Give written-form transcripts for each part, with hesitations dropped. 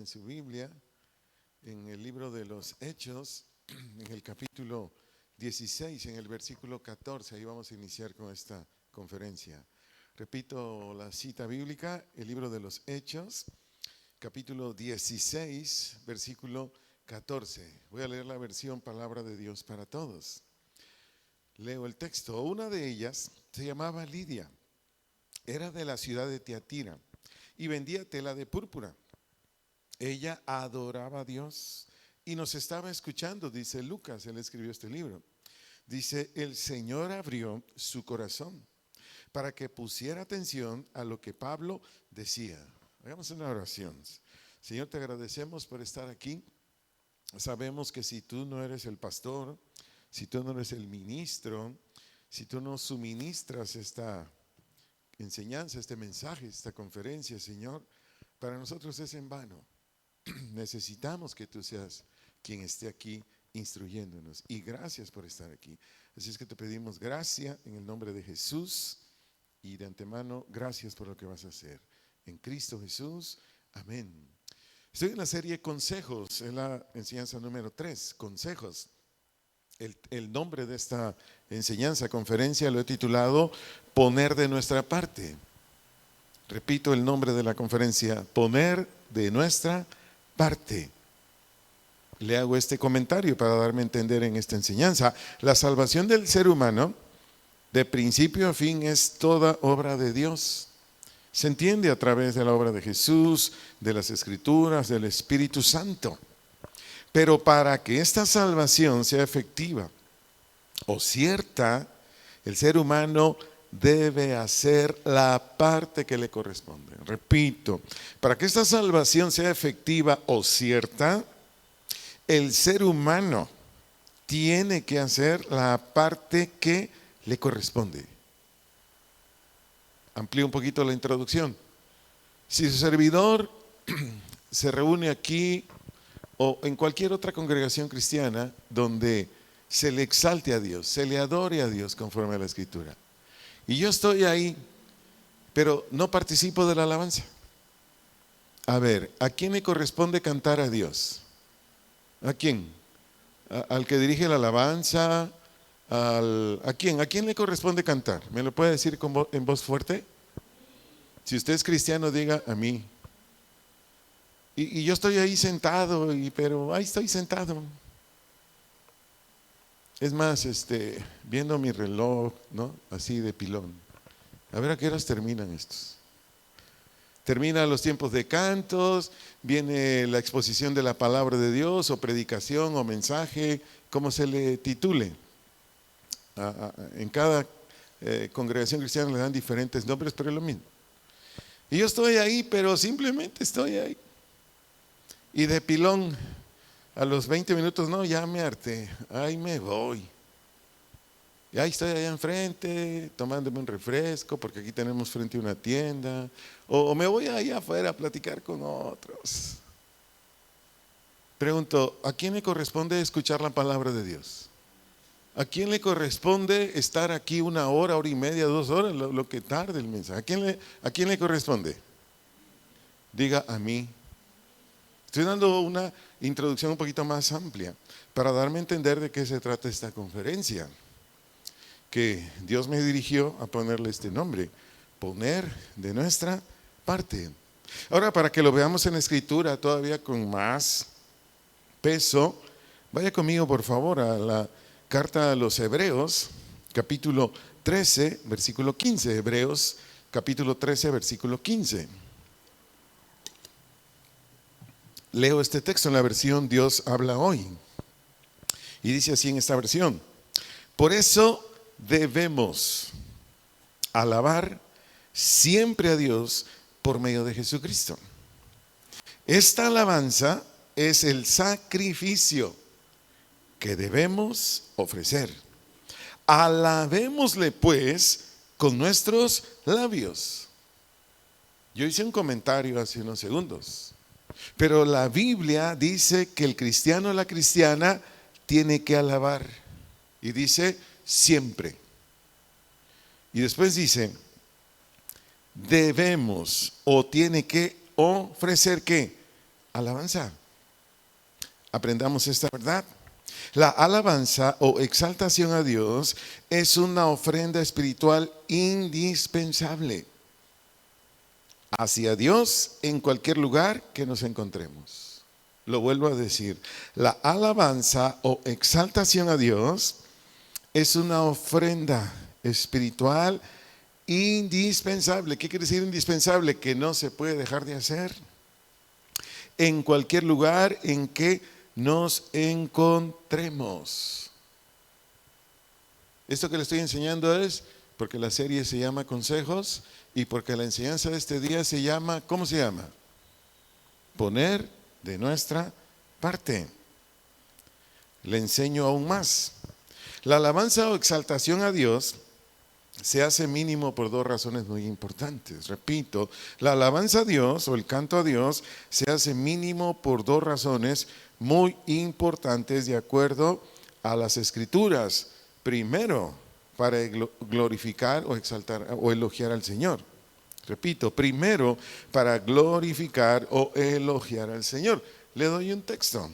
En su Biblia, en el libro de los Hechos, en el capítulo 16, en el versículo 14, ahí vamos a iniciar con esta conferencia. Repito la cita bíblica, el libro de los Hechos, capítulo 16, versículo 14. Voy a leer la versión Palabra de Dios para Todos. Leo el texto. Una de ellas se llamaba Lidia, era de la ciudad de Tiatira y vendía tela de púrpura. Ella adoraba a Dios y nos estaba escuchando, dice Lucas, él escribió este libro. Dice, el Señor abrió su corazón para que pusiera atención a lo que Pablo decía. Hagamos una oración. Señor, te agradecemos por estar aquí. Sabemos que si tú no eres el pastor, si tú no eres el ministro, si tú no suministras esta enseñanza, este mensaje, esta conferencia, Señor, para nosotros es en vano. Necesitamos que tú seas quien esté aquí instruyéndonos, y gracias por estar aquí. Así es que te pedimos gracia en el nombre de Jesús, y de antemano gracias por lo que vas a hacer en Cristo Jesús, amén. Estoy en la serie Consejos, en la enseñanza número 3, Consejos. El nombre de esta enseñanza, conferencia, lo he titulado Poner de nuestra parte. Repito el nombre de la conferencia, Poner de nuestra parte. Le hago este comentario para darme a entender en esta enseñanza. La salvación del ser humano, de principio a fin, es toda obra de Dios. Se entiende a través de la obra de Jesús, de las Escrituras, del Espíritu Santo. Pero para que esta salvación sea efectiva o cierta, el ser humano debe hacer la parte que le corresponde. Repito, para que esta salvación sea efectiva o cierta, el ser humano tiene que hacer la parte que le corresponde. Amplío un poquito la introducción. Si su servidor se reúne aquí o en cualquier otra congregación cristiana donde se le exalte a Dios, se le adore a Dios conforme a la Escritura, y yo estoy ahí, pero no participo de la alabanza. A ver, ¿a quién le corresponde cantar a Dios? ¿A quién? ¿Al que dirige la alabanza? ¿A quién? ¿A quién le corresponde cantar? ¿Me lo puede decir en voz fuerte? Si usted es cristiano, diga a mí. Y yo estoy ahí sentado, pero ahí estoy sentado. Es más, viendo mi reloj, ¿no? Así de pilón. A ver a qué horas terminan estos. Terminan los tiempos de cantos, viene la exposición de la palabra de Dios, o predicación, o mensaje, como se le titule. En cada congregación cristiana le dan diferentes nombres, pero es lo mismo. Y yo estoy ahí, pero simplemente estoy ahí. Y de pilón, a los 20 minutos, no, ya me harté, ahí me voy. Y ahí estoy allá enfrente, tomándome un refresco, porque aquí tenemos frente a una tienda. O me voy allá afuera a platicar con otros. Pregunto, ¿a quién le corresponde escuchar la palabra de Dios? ¿A quién le corresponde estar aquí 1 hora, hora y media, 2 horas, lo que tarde el mensaje? ¿A quién le corresponde? Diga a mí. Estoy dando una introducción un poquito más amplia para darme a entender de qué se trata esta conferencia, que Dios me dirigió a ponerle este nombre, poner de nuestra parte. Ahora, para que lo veamos en la Escritura todavía con más peso, vaya conmigo por favor a la carta a los Hebreos, capítulo 13, versículo 15. Hebreos, capítulo 13, versículo 15. Leo este texto en la versión Dios habla hoy. Y dice así en esta versión: por eso debemos alabar siempre a Dios por medio de Jesucristo. Esta alabanza es el sacrificio que debemos ofrecer. Alabémosle pues con nuestros labios. Yo hice un comentario hace unos segundos, pero la Biblia dice que el cristiano o la cristiana tiene que alabar, y dice siempre. Y después dice, debemos o tiene que ofrecer ¿qué? alabanza. Aprendamos esta verdad. La alabanza o exaltación a Dios es una ofrenda espiritual indispensable hacia Dios en cualquier lugar que nos encontremos. Lo vuelvo a decir, la alabanza o exaltación a Dios es una ofrenda espiritual indispensable. ¿Qué quiere decir indispensable? Que no se puede dejar de hacer en cualquier lugar en que nos encontremos. Esto que le estoy enseñando es porque la serie se llama Consejos y porque la enseñanza de este día se llama, ¿cómo se llama? Poner de nuestra parte. Le enseño aún más. La alabanza o exaltación a Dios se hace mínimo por dos razones muy importantes. Repito, la alabanza a Dios o el canto a Dios se hace mínimo por dos razones muy importantes de acuerdo a las Escrituras. Primero, para glorificar o exaltar o elogiar al Señor. Repito, primero, para glorificar o elogiar al Señor. Le doy un texto.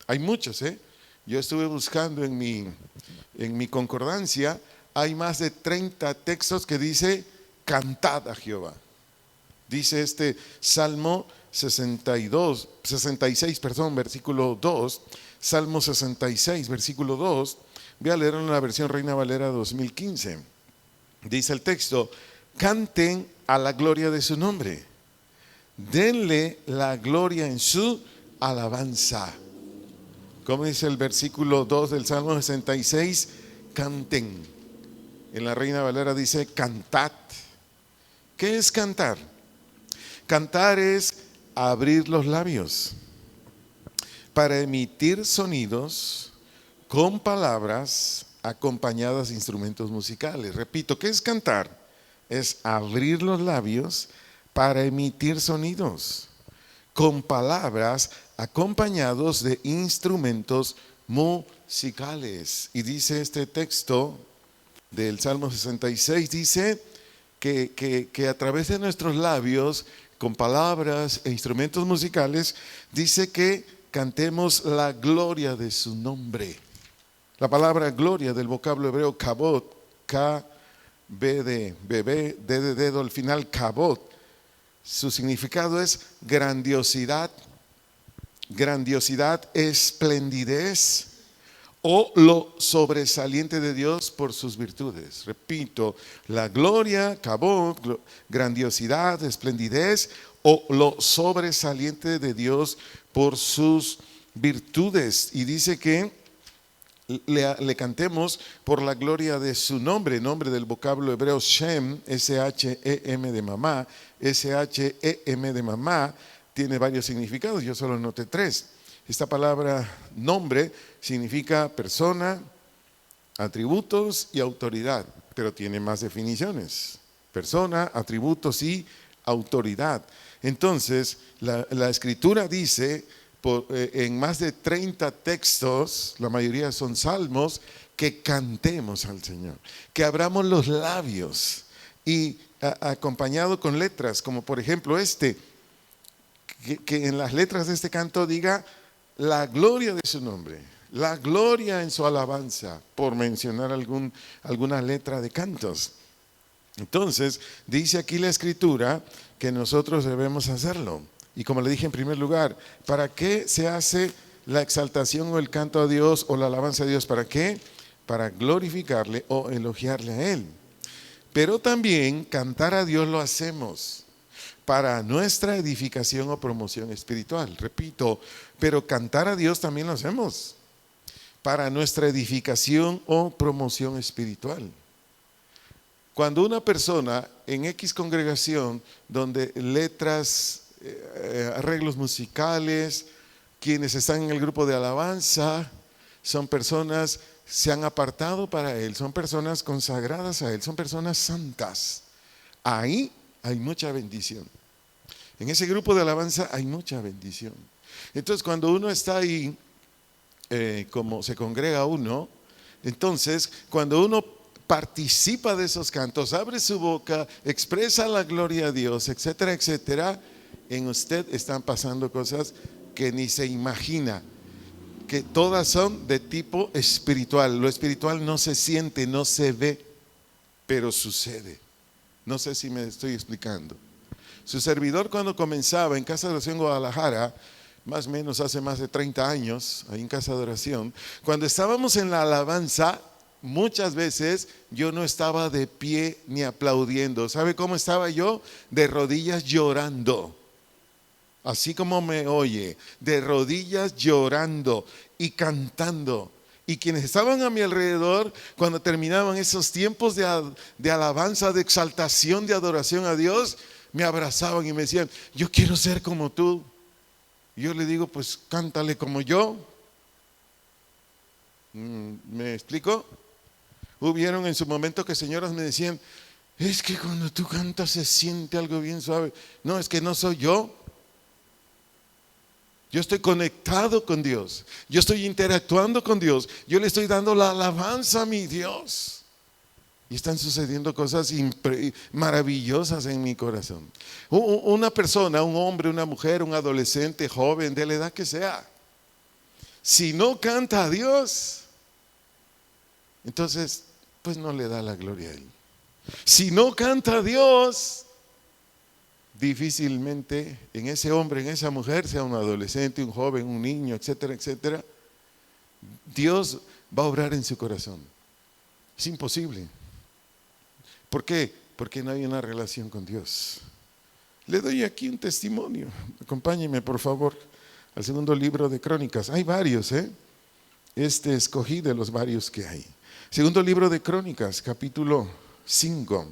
Hay muchos, ¿eh? Yo estuve buscando en mi concordancia. Hay más de 30 textos que dice, cantad a Jehová. Dice este Salmo 66, versículo 2. Salmo 66, versículo 2. Voy a leer en la versión Reina Valera 2015. Dice el texto, canten a la gloria de su nombre. Denle la gloria en su alabanza. Como dice el versículo 2 del Salmo 66, canten. En la Reina Valera dice, cantad. ¿Qué es cantar? Cantar es abrir los labios para emitir sonidos con palabras acompañadas de instrumentos musicales. Repito, ¿qué es cantar? Es abrir los labios para emitir sonidos con palabras acompañados de instrumentos musicales. Y dice este texto del Salmo 66, dice que a través de nuestros labios, con palabras e instrumentos musicales, dice que cantemos la gloria de su nombre. La palabra gloria del vocablo hebreo kabod, K-B de bebé, D de dedo al final, kabod. Su significado es grandiosidad, esplendidez o lo sobresaliente de Dios por sus virtudes. Repito, la gloria, kabod, grandiosidad, esplendidez o lo sobresaliente de Dios por sus virtudes. Y dice que le cantemos por la gloria de su nombre, nombre del vocablo hebreo Shem, S-H-E-M de mamá. S-H-E-M de mamá tiene varios significados, yo solo noté 3. Esta palabra nombre significa persona, atributos y autoridad, pero tiene más definiciones. Persona, atributos y autoridad. Entonces, la Escritura dice en más de 30 textos, la mayoría son salmos, que cantemos al Señor, que abramos los labios y acompañado con letras, como por ejemplo que en las letras de este canto diga la gloria de su nombre, la gloria en su alabanza, por mencionar alguna letra de cantos. Entonces, dice aquí la Escritura que nosotros debemos hacerlo. Y como le dije en primer lugar, ¿para qué se hace la exaltación o el canto a Dios o la alabanza a Dios? ¿Para qué? Para glorificarle o elogiarle a Él. Pero también cantar a Dios lo hacemos para nuestra edificación o promoción espiritual. Repito, pero cantar a Dios también lo hacemos para nuestra edificación o promoción espiritual. Cuando una persona en X congregación donde letras, arreglos musicales, quienes están en el grupo de alabanza, son personas, se han apartado para Él, son personas consagradas a Él, son personas santas. Ahí hay mucha bendición. En ese grupo de alabanza hay mucha bendición. Entonces, cuando uno está ahí, como se congrega uno, entonces, cuando uno participa de esos cantos, abre su boca, expresa la gloria a Dios, etcétera, etcétera, en usted están pasando cosas que ni se imagina, que todas son de tipo espiritual. Lo espiritual no se siente, no se ve, pero sucede. No sé si me estoy explicando. Su servidor, cuando comenzaba en Casa de Oración Guadalajara, más o menos hace más de 30 años, ahí en Casa de Oración, cuando estábamos en la alabanza, muchas veces yo no estaba de pie ni aplaudiendo. ¿Sabe cómo estaba yo? De rodillas llorando. Así como me oye, de rodillas llorando y cantando. Y quienes estaban a mi alrededor, cuando terminaban esos tiempos de alabanza, de exaltación, de adoración a Dios, me abrazaban y me decían, yo quiero ser como tú. Y yo le digo, pues cántale como yo. ¿Me explico? Hubieron en su momento que señoras me decían, es que cuando tú cantas se siente algo bien suave. No, es que no soy yo. Yo estoy conectado con Dios. Yo estoy interactuando con Dios. Yo le estoy dando la alabanza a mi Dios. Y están sucediendo cosas maravillosas en mi corazón. Una persona, un hombre, una mujer, un adolescente, joven, de la edad que sea, si no canta a Dios, entonces pues no le da la gloria a Él. Si no canta a Dios, difícilmente en ese hombre, en esa mujer, sea un adolescente, un joven, un niño, etcétera, etcétera, Dios va a obrar en su corazón. Es imposible. ¿Por qué? Porque no hay una relación con Dios. Le doy aquí un testimonio. Acompáñeme, por favor, al segundo libro de Crónicas. Hay varios, escogí de los varios que hay. Segundo libro de Crónicas, capítulo 5,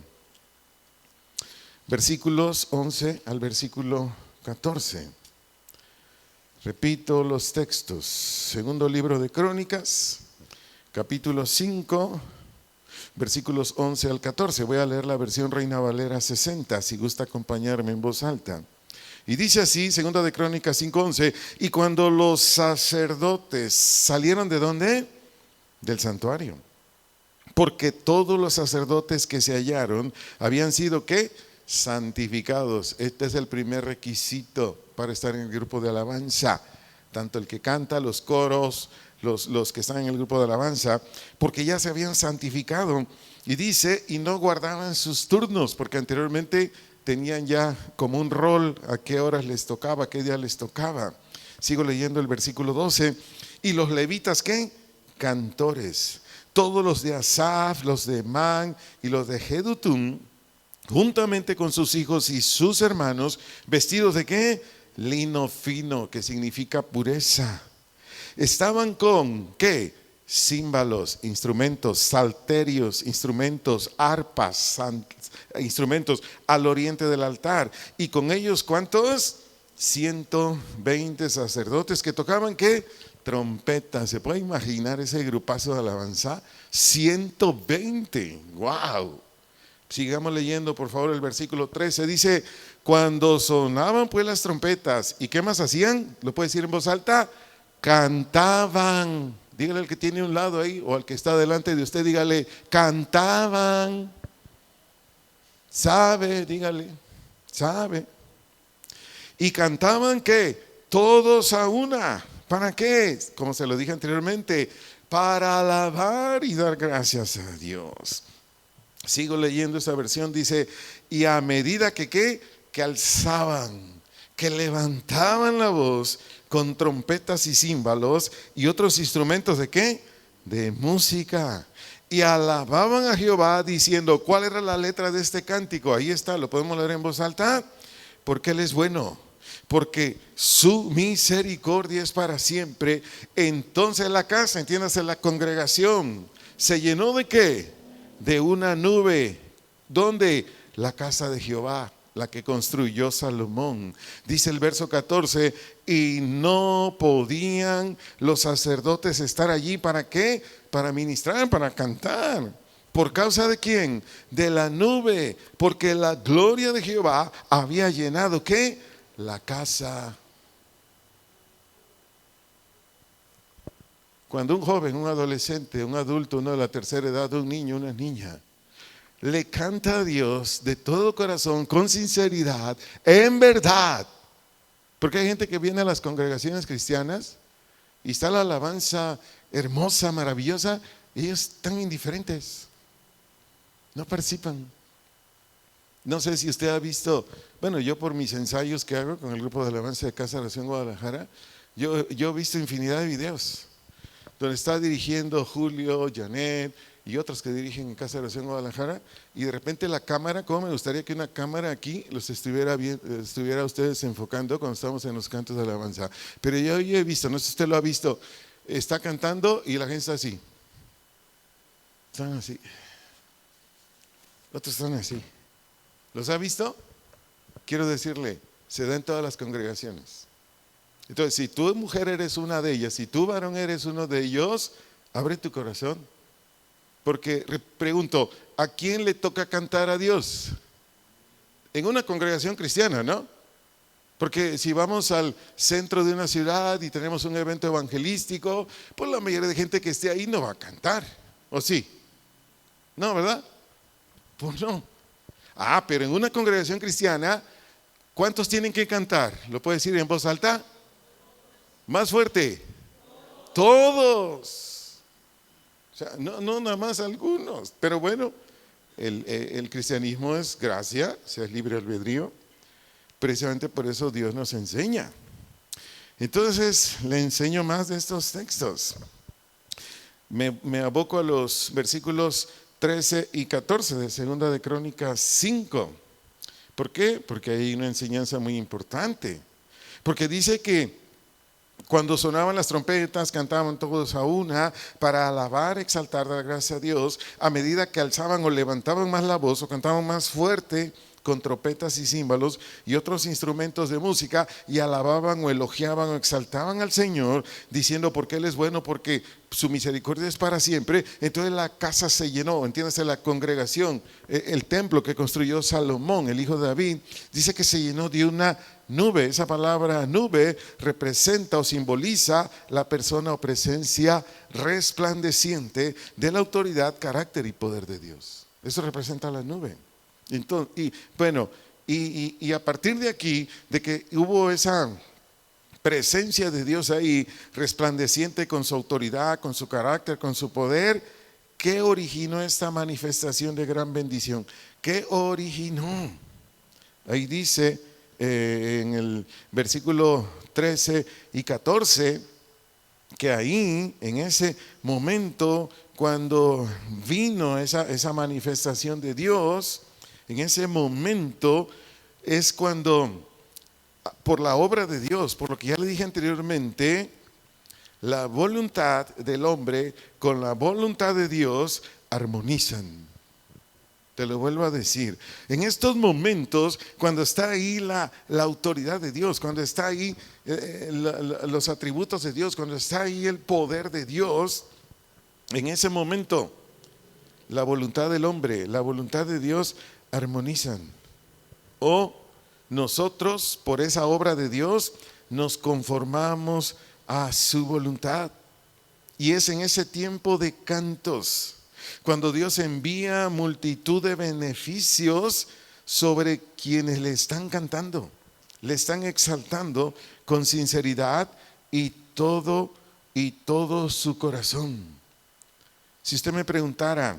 versículos 11 al versículo 14. Repito los textos. Segundo libro de Crónicas, capítulo 5, versículos 11 al 14. Voy a leer la versión Reina Valera 60, si gusta acompañarme en voz alta. Y dice así, segunda de Crónicas 5:11, y cuando los sacerdotes salieron, ¿de dónde? Del santuario. Porque todos los sacerdotes que se hallaron habían sido, ¿qué? Santificados. Este es el primer requisito para estar en el grupo de alabanza. Tanto el que canta, los coros, los que están en el grupo de alabanza, porque ya se habían santificado. Y dice, y no guardaban sus turnos, porque anteriormente tenían ya como un rol a qué horas les tocaba, a qué día les tocaba. Sigo leyendo el versículo 12. Y los levitas, ¿qué? Cantores. Todos los de Asaf, los de Man y los de Jedutum, juntamente con sus hijos y sus hermanos, vestidos de ¿qué? Lino fino, que significa pureza. Estaban con ¿qué? Címbalos, instrumentos, salterios, instrumentos, arpas, instrumentos al oriente del altar. Y con ellos, ¿cuántos? 120 sacerdotes que tocaban ¿qué? Trompetas. ¿Se puede imaginar ese grupazo de alabanza? 120. ¡Wow! Sigamos leyendo, por favor, el versículo 13. Dice, cuando sonaban pues las trompetas, ¿y qué más hacían? ¿Lo puede decir en voz alta? Cantaban. Dígale al que tiene un lado ahí, o al que está delante de usted, dígale, cantaban. Sabe, dígale, sabe. Y cantaban ¿qué? Todos a una. ¿Para qué? Como se lo dije anteriormente, para alabar y dar gracias a Dios. Sigo leyendo esta versión, dice, y a medida que ¿qué? Que alzaban, que levantaban la voz con trompetas y címbalos y otros instrumentos ¿de qué? De música. Y alababan a Jehová diciendo, ¿cuál era la letra de este cántico? Ahí está, lo podemos leer en voz alta. Porque Él es bueno, porque su misericordia es para siempre. Entonces la casa, entiéndase, la congregación, se llenó ¿de qué? De una nube. ¿Dónde? La casa de Jehová, la que construyó Salomón. Dice el verso 14, y no podían los sacerdotes estar allí, ¿para qué? Para ministrar, para cantar. ¿Por causa de quién? De la nube, porque la gloria de Jehová había llenado ¿qué? La casa. Cuando un joven, un adolescente, un adulto, uno de la tercera edad, un niño, una niña, le canta a Dios de todo corazón, con sinceridad, en verdad, Porque hay gente que viene a las congregaciones cristianas y está la alabanza hermosa, maravillosa, y ellos están indiferentes, no participan. No sé si usted ha visto, bueno, yo por mis ensayos que hago con el grupo de alabanza de Casa de Oración Guadalajara, yo he visto infinidad de videos donde está dirigiendo Julio, Janet y otros que dirigen en Casa de Oración Guadalajara, y de repente la cámara, ¿cómo me gustaría que una cámara aquí los estuviera ustedes enfocando cuando estamos en los cantos de alabanza? Pero yo he visto, no sé si usted lo ha visto, está cantando y la gente está así. Están así. Otros están así. ¿Los ha visto? Quiero decirle, se da en todas las congregaciones. Entonces, si tú mujer eres una de ellas, si tú varón eres uno de ellos, abre tu corazón. Porque pregunto, ¿a quién le toca cantar a Dios? En una congregación cristiana, ¿no? Porque si vamos al centro de una ciudad y tenemos un evento evangelístico, pues la mayoría de gente que esté ahí no va a cantar, ¿o sí? No, ¿verdad? Pues no. Ah, pero en una congregación cristiana, ¿cuántos tienen que cantar? ¿Lo puede decir en voz alta? Más fuerte. Todos. O sea, no nada más algunos. Pero bueno, el cristianismo es gracia, o sea, es libre albedrío. Precisamente por eso Dios nos enseña. Entonces, le enseño más de estos textos. Me aboco a los versículos 13 y 14 de Segunda de Crónicas 5. ¿Por qué? Porque hay una enseñanza muy importante. Porque dice que cuando sonaban las trompetas, cantaban todos a una para alabar, exaltar, dar gracias a Dios. A medida que alzaban o levantaban más la voz o cantaban más fuerte con trompetas y címbalos y otros instrumentos de música, y alababan o elogiaban o exaltaban al Señor, diciendo porque Él es bueno, porque su misericordia es para siempre. Entonces la casa se llenó, entiéndase, la congregación, el templo que construyó Salomón, el hijo de David, dice que se llenó de una nube. Esa palabra nube representa o simboliza la persona o presencia resplandeciente de la autoridad, carácter y poder de Dios. Eso representa la nube. Entonces, y a partir de aquí, de que hubo esa presencia de Dios ahí, resplandeciente con su autoridad, con su carácter, con su poder, ¿qué originó esta manifestación de gran bendición? ¿Qué originó? Ahí dice en el versículo 13 y 14, que ahí, en ese momento, cuando vino esa manifestación de Dios, en ese momento es cuando, por la obra de Dios, por lo que ya le dije anteriormente, la voluntad del hombre con la voluntad de Dios armonizan. Te lo vuelvo a decir, en estos momentos, cuando está ahí la autoridad de Dios, cuando está ahí los atributos de Dios, cuando está ahí el poder de Dios, en ese momento la voluntad del hombre, la voluntad de Dios armonizan. O nosotros, por esa obra de Dios, nos conformamos a su voluntad. Y es en ese tiempo de cantos cuando Dios envía multitud de beneficios sobre quienes le están cantando, le están exaltando con sinceridad y todo su corazón. Si usted me preguntara,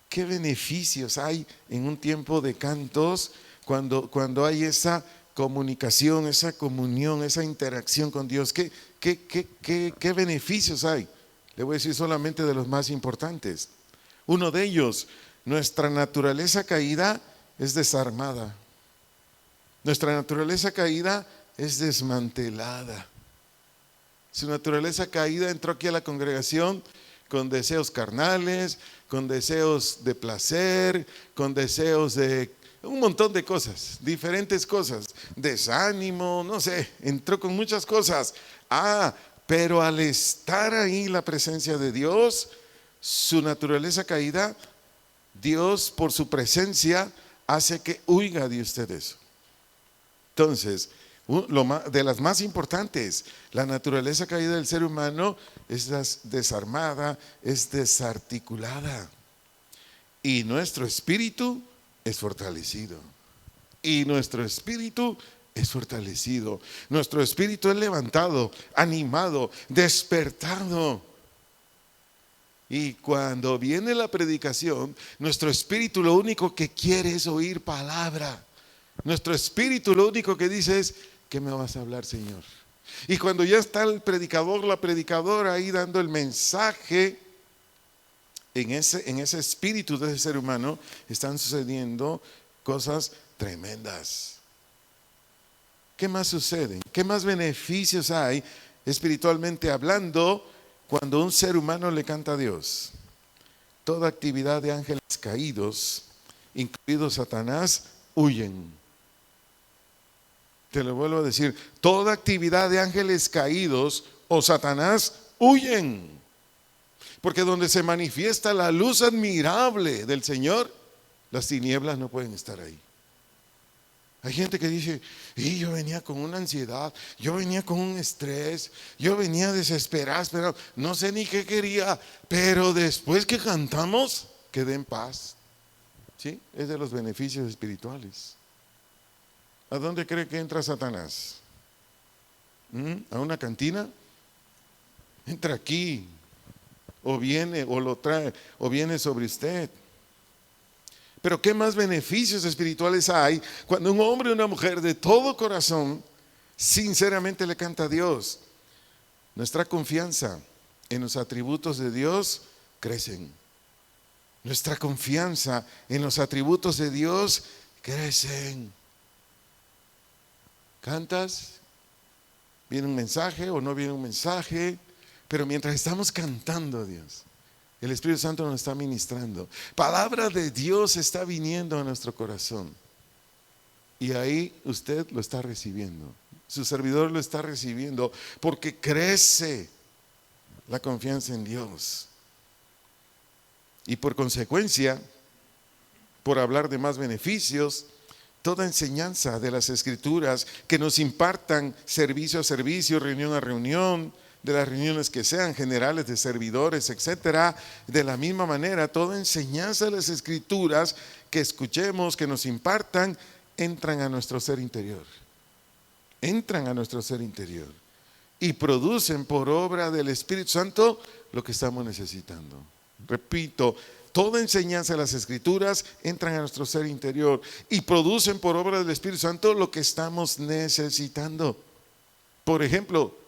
¿qué beneficios hay en un tiempo de cantos cuando hay esa comunicación, esa comunión, esa interacción con Dios? ¿Qué beneficios hay? Le voy a decir solamente de los más importantes. Uno de ellos, nuestra naturaleza caída es desarmada. Nuestra naturaleza caída es desmantelada. Su naturaleza caída entró aquí a la congregación con deseos carnales, con deseos de placer, con deseos de un montón de cosas, diferentes cosas, desánimo, no sé, entró con muchas cosas. Pero al estar ahí la presencia de Dios, su naturaleza caída, Dios por su presencia hace que huya de usted eso. Entonces, de las más importantes, la naturaleza caída del ser humano es desarmada, es desarticulada, y nuestro espíritu es fortalecido, y nuestro espíritu es fortalecido. Nuestro espíritu es levantado, animado, despertado. Y cuando viene la predicación, nuestro espíritu lo único que quiere es oír palabra. Nuestro espíritu lo único que dice es, ¿qué me vas a hablar, Señor? Y cuando ya está el predicador, la predicadora ahí dando el mensaje, en ese espíritu de ese ser humano están sucediendo cosas tremendas. ¿Qué más sucede? ¿Qué más beneficios hay espiritualmente hablando cuando un ser humano le canta a Dios? Toda actividad de ángeles caídos, incluido Satanás, huyen. Te lo vuelvo a decir, toda actividad de ángeles caídos o Satanás huyen. Porque donde se manifiesta la luz admirable del Señor, las tinieblas no pueden estar ahí. Hay gente que dice, y yo venía con una ansiedad, yo venía con un estrés, yo venía desesperado, pero no sé ni qué quería, pero después que cantamos, quedé en paz. ¿Sí? Es de los beneficios espirituales. ¿A dónde cree que entra Satanás? ¿A una cantina? Entra aquí, o viene, o lo trae, o viene sobre usted. Pero ¿qué más beneficios espirituales hay cuando un hombre y una mujer de todo corazón sinceramente le canta a Dios? Nuestra confianza en los atributos de Dios crecen. Nuestra confianza en los atributos de Dios crecen. ¿Cantas? ¿Viene un mensaje o no viene un mensaje? Pero mientras estamos cantando a Dios, el Espíritu Santo nos está ministrando. Palabra de Dios está viniendo a nuestro corazón. Y ahí usted lo está recibiendo. Su servidor lo está recibiendo porque crece la confianza en Dios. Y por consecuencia, por hablar de más beneficios, toda enseñanza de las Escrituras que nos impartan servicio a servicio, reunión a reunión, de las reuniones que sean generales de servidores, etcétera, de la misma manera, toda enseñanza de las Escrituras que escuchemos, que nos impartan, entran a nuestro ser interior. Entran a nuestro ser interior y producen por obra del Espíritu Santo lo que estamos necesitando. Repito, toda enseñanza de las Escrituras entran a nuestro ser interior y producen por obra del Espíritu Santo lo que estamos necesitando. Por ejemplo,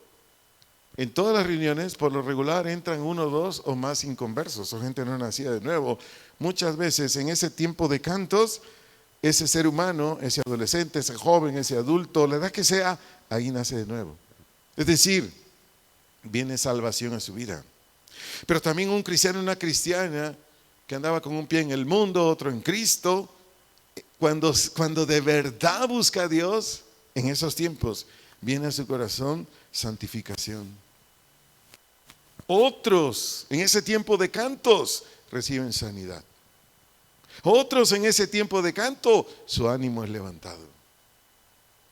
en todas las reuniones, por lo regular, entran 1, 2 o más inconversos o gente no nacida de nuevo. Muchas veces en ese tiempo de cantos, ese ser humano, ese adolescente, ese joven, ese adulto, la edad que sea, ahí nace de nuevo. Es decir, viene salvación a su vida. Pero también un cristiano, una cristiana que andaba con un pie en el mundo, otro en Cristo, cuando de verdad busca a Dios, en esos tiempos, viene a su corazón santificación. Otros en ese tiempo de cantos reciben sanidad. Otros en ese tiempo de canto su ánimo es levantado.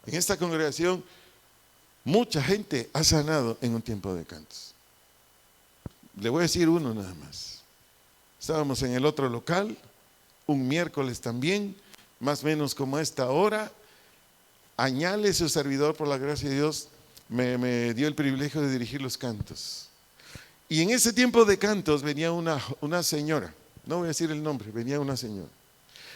En esta congregación mucha gente ha sanado en un tiempo de cantos. Le voy a decir uno nada más. Estábamos en el otro local un miércoles también, más o menos como a esta hora. Añale, su servidor, por la gracia de Dios, me dio el privilegio de dirigir los cantos. Y en ese tiempo de cantos venía una señora, no voy a decir el nombre, venía una señora.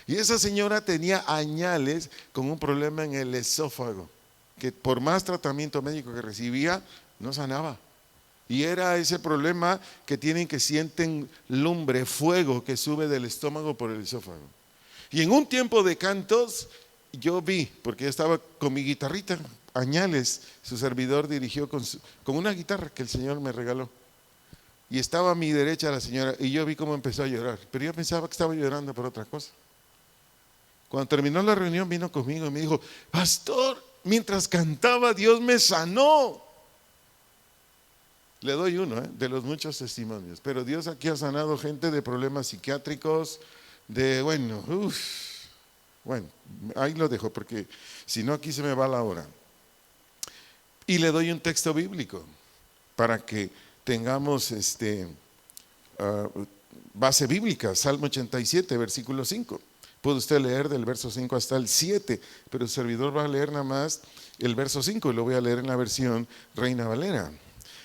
Y esa señora tenía añales con un problema en el esófago, que por más tratamiento médico que recibía, no sanaba. Y era ese problema que tienen, que sienten lumbre, fuego que sube del estómago por el esófago. Y en un tiempo de cantos, yo vi, porque yo estaba con mi guitarrita, añales, su servidor dirigió con una guitarra que el Señor me regaló. Y estaba a mi derecha la señora y yo vi cómo empezó a llorar, pero yo pensaba que estaba llorando por otra cosa. Cuando terminó la reunión vino conmigo y me dijo, pastor, mientras cantaba Dios me sanó. Le doy uno de los muchos testimonios, pero Dios aquí ha sanado gente de problemas psiquiátricos, bueno, ahí lo dejo porque si no aquí se me va la hora. Y le doy un texto bíblico para que tengamos base bíblica, Salmo 87, versículo 5. Puede usted leer del verso 5 hasta el 7, pero el servidor va a leer nada más el verso 5 y lo voy a leer en la versión Reina Valera.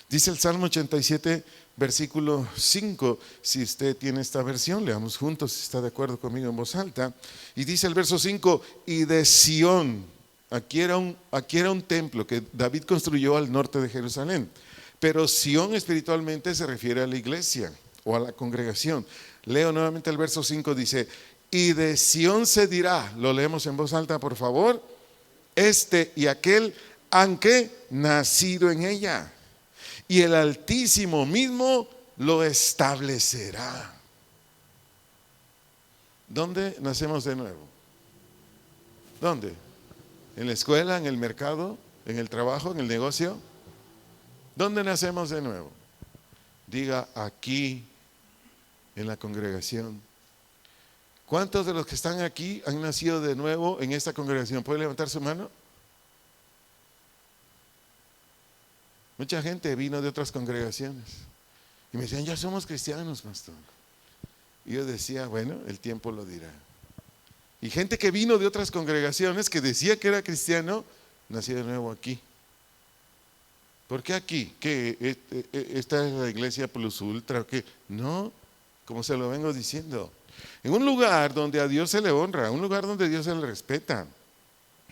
Dice el Salmo 87, versículo 5. Si usted tiene esta versión, leamos juntos si está de acuerdo conmigo en voz alta. Y dice el verso 5, y de Sión, aquí era un templo que David construyó al norte de Jerusalén, pero Sión espiritualmente se refiere a la iglesia o a la congregación. Leo nuevamente el verso 5, dice, y de Sión se dirá, lo leemos en voz alta por favor, este y aquel han que nacido en ella, y el Altísimo mismo lo establecerá. ¿Dónde nacemos de nuevo? ¿Dónde? ¿En la escuela, en el mercado, en el trabajo, en el negocio? ¿Dónde nacemos de nuevo? Diga, aquí, en la congregación. ¿Cuántos de los que están aquí han nacido de nuevo en esta congregación? ¿Puede levantar su mano? Mucha gente vino de otras congregaciones y me decían, ya somos cristianos, pastor. Y yo decía, bueno, el tiempo lo dirá. Y gente que vino de otras congregaciones que decía que era cristiano, nació de nuevo aquí. ¿Por qué aquí? ¿Qué? ¿Esta es la iglesia plus ultra? ¿Qué? No, como se lo vengo diciendo. En un lugar donde a Dios se le honra, un lugar donde Dios se le respeta,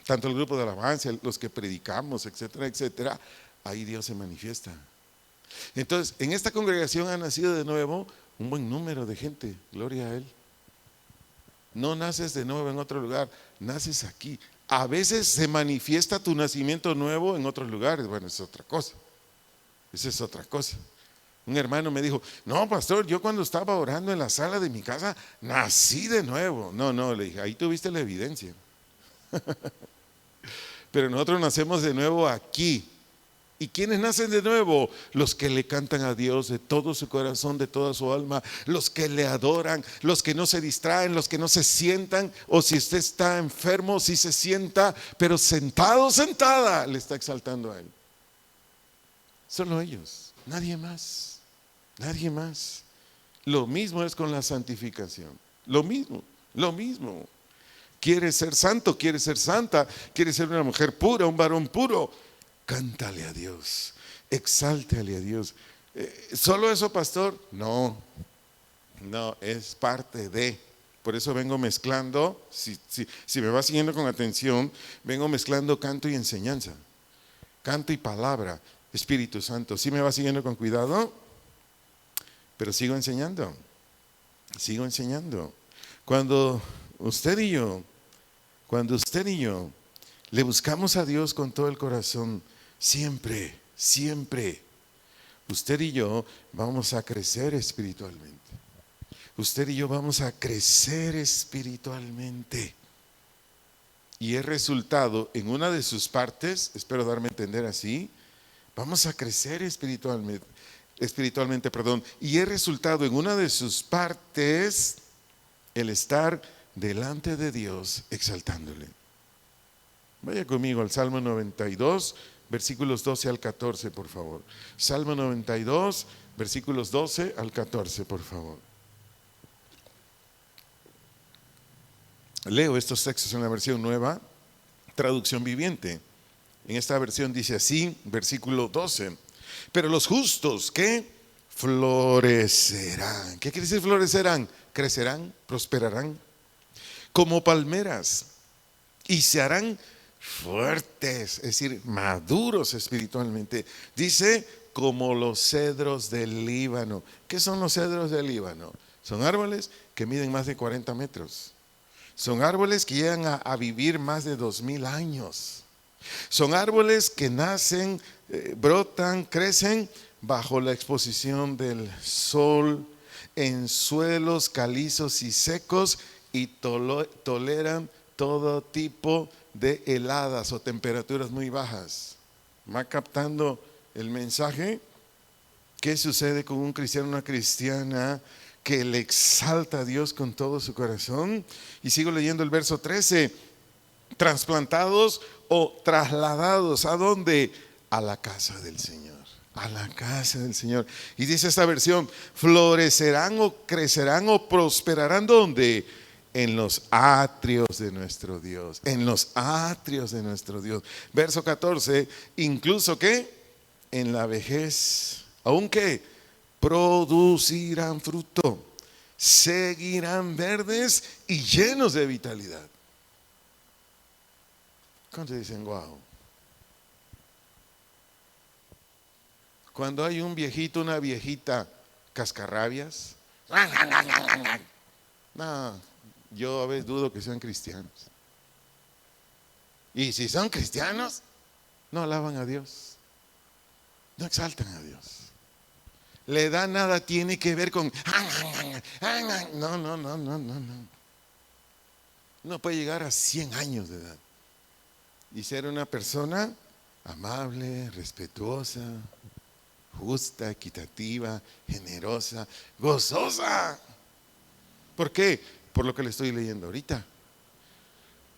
tanto el grupo de alabanza, los que predicamos, etcétera, etcétera, ahí Dios se manifiesta. Entonces, en esta congregación ha nacido de nuevo un buen número de gente, gloria a Él. No naces de nuevo en otro lugar, naces aquí. A veces se manifiesta tu nacimiento nuevo en otros lugares, bueno, es otra cosa. Esa es otra cosa. Un hermano me dijo, no, pastor, yo cuando estaba orando en la sala de mi casa, nací de nuevo. No, le dije, ahí tuviste la evidencia. Pero nosotros nacemos de nuevo aquí. ¿Y quiénes nacen de nuevo? Los que le cantan a Dios de todo su corazón, de toda su alma, los que le adoran, los que no se distraen, los que no se sientan, o si usted está enfermo, si se sienta, pero sentado, sentada, le está exaltando a Él. Solo ellos, nadie más, nadie más. Lo mismo es con la santificación, lo mismo. Quiere ser santo, quiere ser santa, quiere ser una mujer pura, un varón puro. Cántale a Dios, exáltale a Dios. ¿Solo eso, pastor? No, es parte de. Por eso vengo mezclando, si me va siguiendo con atención, vengo mezclando canto y enseñanza, canto y palabra, Espíritu Santo. ¿Sí me va siguiendo con cuidado? Pero sigo enseñando. Cuando usted y yo le buscamos a Dios con todo el corazón, siempre, usted y yo vamos a crecer espiritualmente. Usted y yo vamos a crecer espiritualmente. Y el resultado en una de sus partes, espero darme a entender así, vamos a crecer espiritualmente, y el resultado en una de sus partes, el estar delante de Dios exaltándole. Vaya conmigo al Salmo 92, versículos 12 al 14, por favor. Salmo 92, versículos 12 al 14, por favor. Leo estos textos en la versión nueva, traducción viviente. En esta versión dice así, versículo 12. Pero los justos, ¿qué? Florecerán. ¿Qué quiere decir florecerán? Crecerán, prosperarán como palmeras y se harán fuertes, es decir, maduros espiritualmente. Dice, como los cedros del Líbano. ¿Qué son los cedros del Líbano? Son árboles que miden más de 40 metros. Son árboles que llegan a vivir más de 2000 años. Son árboles que nacen, brotan, crecen bajo la exposición del sol, en suelos calizos y secos, y toleran todo tipo de heladas o temperaturas muy bajas. ¿Va captando el mensaje? ¿Qué sucede con un cristiano, una cristiana que le exalta a Dios con todo su corazón? Y sigo leyendo el verso 13. Trasplantados o trasladados, ¿a dónde? A la casa del Señor. A la casa del Señor. Y dice esta versión, florecerán o crecerán o prosperarán, ¿dónde? En los atrios de nuestro Dios, en los atrios de nuestro Dios. Verso 14, incluso que en la vejez, aunque producirán fruto, seguirán verdes y llenos de vitalidad. ¿Cuántos dicen wow? Cuando hay un viejito, una viejita cascarrabias, no, yo a veces dudo que sean cristianos. Y si son cristianos, no alaban a Dios, no exaltan a Dios. La edad nada tiene que ver con no. No puede llegar a 100 años de edad y ser una persona amable, respetuosa, justa, equitativa, generosa, gozosa. ¿Por qué? Por lo que le estoy leyendo ahorita.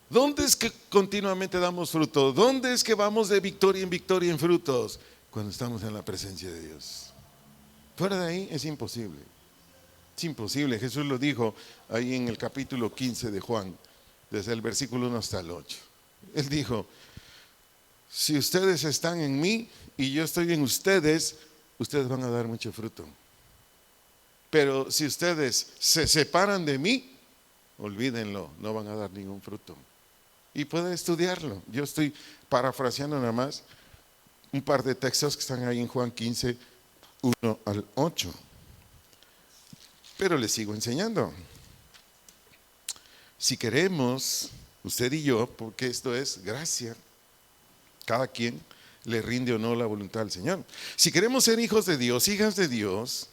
¿Dónde es que continuamente damos fruto? ¿Dónde es que vamos de victoria en frutos? Cuando estamos en la presencia de Dios. Fuera de ahí es imposible. Es imposible. Jesús lo dijo ahí en el capítulo 15 de Juan, desde el versículo 1 hasta el 8. Él dijo, si ustedes están en mí y yo estoy en ustedes, ustedes van a dar mucho fruto. Pero si ustedes se separan de mí, olvídenlo, no van a dar ningún fruto. Y puede estudiarlo. Yo estoy parafraseando nada más un par de textos que están ahí en Juan 15, 1 al 8. Pero les sigo enseñando. Si queremos, usted y yo, porque esto es gracia, cada quien le rinde o no la voluntad al Señor. Si queremos ser hijos de Dios, hijas de Dios,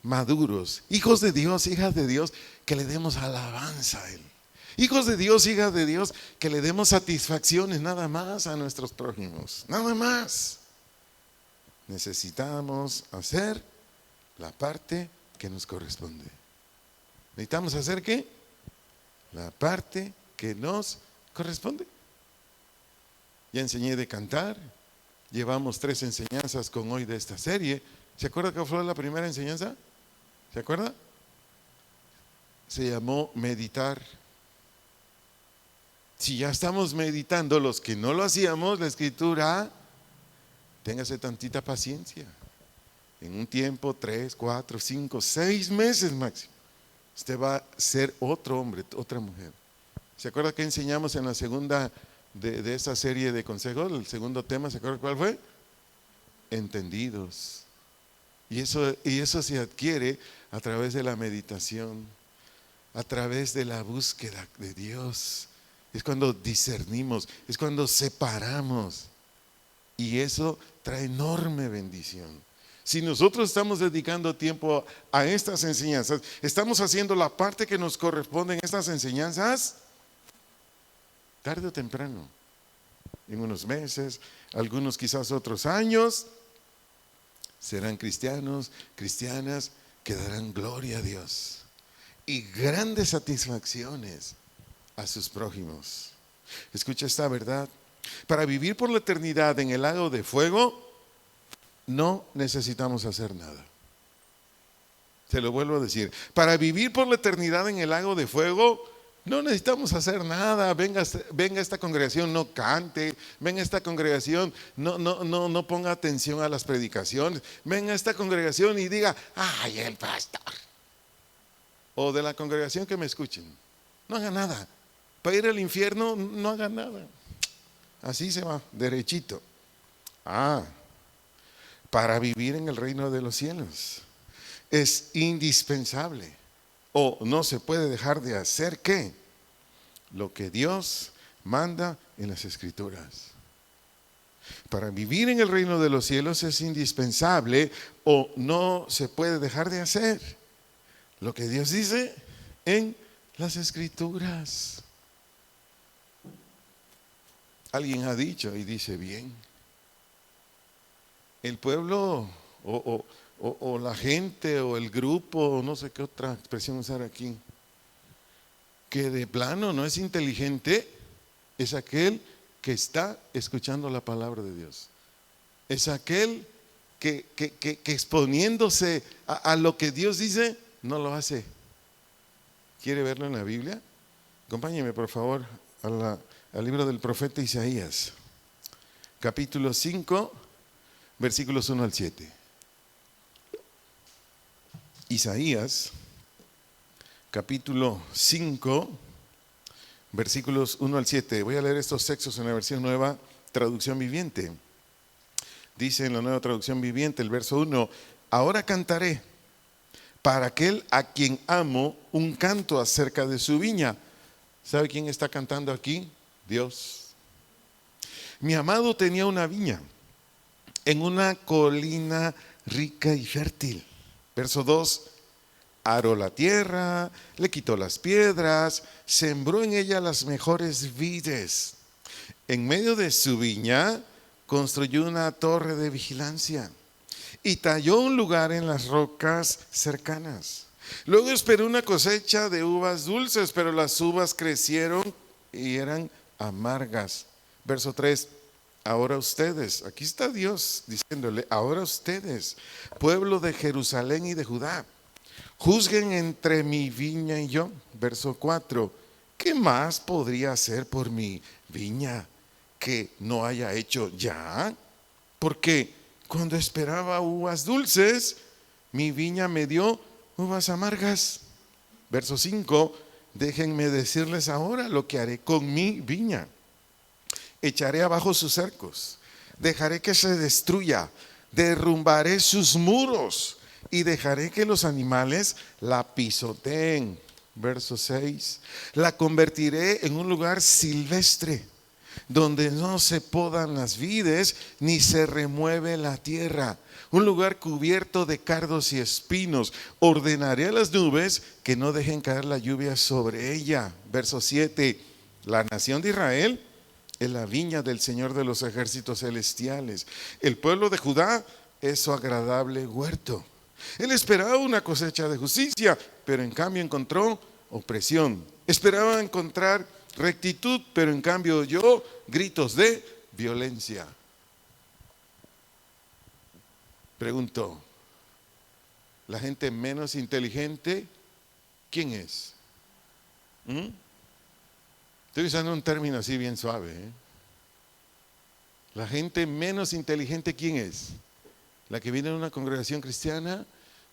maduros, hijos de Dios, hijas de Dios, que le demos alabanza a Él. Hijos de Dios, hijas de Dios, que le demos satisfacciones nada más a nuestros prójimos, nada más. Necesitamos hacer la parte que nos corresponde. ¿Necesitamos hacer qué? La parte que nos corresponde. Ya enseñé de cantar, llevamos 3 enseñanzas con hoy de esta serie. ¿Se acuerda que fue la primera enseñanza? ¿Se acuerda? Se llamó meditar. Si ya estamos meditando, los que no lo hacíamos, la escritura, téngase tantita paciencia. En un tiempo, 3, 4, 5, 6 meses máximo, usted va a ser otro hombre, otra mujer. ¿Se acuerda que enseñamos en la segunda de esta serie de consejos? El segundo tema, ¿se acuerda cuál fue? Entendidos. Y eso se adquiere a través de la meditación, a través de la búsqueda de Dios. Es cuando discernimos, es cuando separamos. Y eso trae enorme bendición. Si nosotros estamos dedicando tiempo a estas enseñanzas, estamos haciendo la parte que nos corresponde en estas enseñanzas, tarde o temprano, en unos meses, algunos quizás otros años, serán cristianos, cristianas, que darán gloria a Dios y grandes satisfacciones a sus prójimos. Escucha esta verdad. Para vivir por la eternidad en el lago de fuego, no necesitamos hacer nada. Se lo vuelvo a decir. Para vivir por la eternidad en el lago de fuego, no necesitamos hacer nada. Venga a esta congregación, no cante. Venga a esta congregación, no ponga atención a las predicaciones. Venga a esta congregación y diga, ay, el pastor. O de la congregación que me escuchen. No haga nada. Para ir al infierno, no haga nada. Así se va, derechito. Para vivir en el reino de los cielos es indispensable o no se puede dejar de hacer ¿qué? Lo que Dios manda en las Escrituras. Para vivir en el reino de los cielos es indispensable o no se puede dejar de hacer lo que Dios dice en las Escrituras. Alguien ha dicho y dice bien, el pueblo o la gente o el grupo, no sé qué otra expresión usar aquí, que de plano no es inteligente, es aquel que está escuchando la palabra de Dios. Es aquel que exponiéndose a lo que Dios dice, no lo hace. ¿Quiere verlo en la Biblia? Acompáñeme, por favor, al libro del profeta Isaías, capítulo 5, versículos 1 al 7. Isaías, capítulo 5, versículos 1 al 7. Voy a leer estos textos en la versión Nueva Traducción Viviente. Dice en la Nueva Traducción Viviente, el verso 1, ahora cantaré para aquel a quien amo un canto acerca de su viña. ¿Sabe quién está cantando aquí? Dios. Mi amado tenía una viña en una colina rica y fértil. Verso 2, aró la tierra, le quitó las piedras, sembró en ella las mejores vides. En medio de su viña construyó una torre de vigilancia y talló un lugar en las rocas cercanas. Luego esperó una cosecha de uvas dulces, pero las uvas crecieron y eran amargas. Verso 3, ahora ustedes, aquí está Dios diciéndole, ahora ustedes, pueblo de Jerusalén y de Judá, juzguen entre mi viña y yo. Verso 4, ¿qué más podría hacer por mi viña que no haya hecho ya? Porque cuando esperaba uvas dulces, mi viña me dio uvas amargas. Verso 5, déjenme decirles ahora lo que haré con mi viña. Echaré abajo sus cercos, dejaré que se destruya, derrumbaré sus muros y dejaré que los animales la pisoteen. Verso 6, la convertiré en un lugar silvestre, donde no se podan las vides ni se remueve la tierra, un lugar cubierto de cardos y espinos. Ordenaré a las nubes que no dejen caer la lluvia sobre ella. Verso 7, la nación de Israel es la viña del Señor de los ejércitos celestiales. El pueblo de Judá es su agradable huerto. Él esperaba una cosecha de justicia, pero en cambio encontró opresión. Esperaba encontrar rectitud, pero en cambio oyó gritos de violencia. Pregunto, ¿la gente menos inteligente quién es? Estoy usando un término así bien suave, ¿eh? La gente menos inteligente ¿quién es? La que viene de una congregación cristiana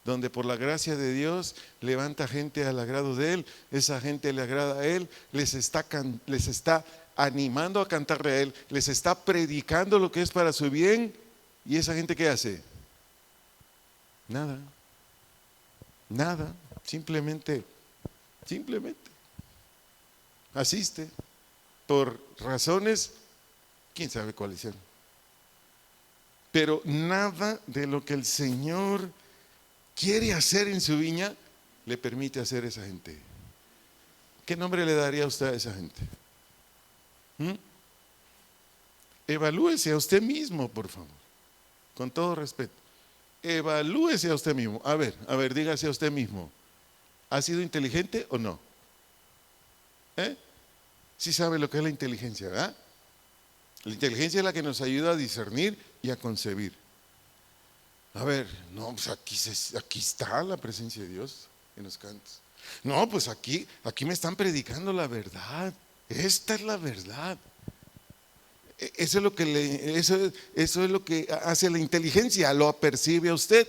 donde por la gracia de Dios levanta gente al agrado de Él, esa gente le agrada a Él, les está animando a cantarle a Él, les está predicando lo que es para su bien, y esa gente ¿qué hace? Nada, simplemente asiste por razones, quién sabe cuáles sean, pero nada de lo que el Señor quiere hacer en su viña le permite hacer esa gente. ¿Qué nombre le daría a usted a esa gente? Evalúese a usted mismo, por favor, con todo respeto. Evalúese a usted mismo. A ver, dígase a usted mismo, ¿ha sido inteligente o no? Sí sabe lo que es la inteligencia, ¿verdad? La inteligencia es la que nos ayuda a discernir y a concebir. A ver, no, pues aquí está la presencia de Dios en los cantos. No, pues aquí me están predicando la verdad. Esta es la verdad. Eso es lo que hace la inteligencia, lo percibe a usted.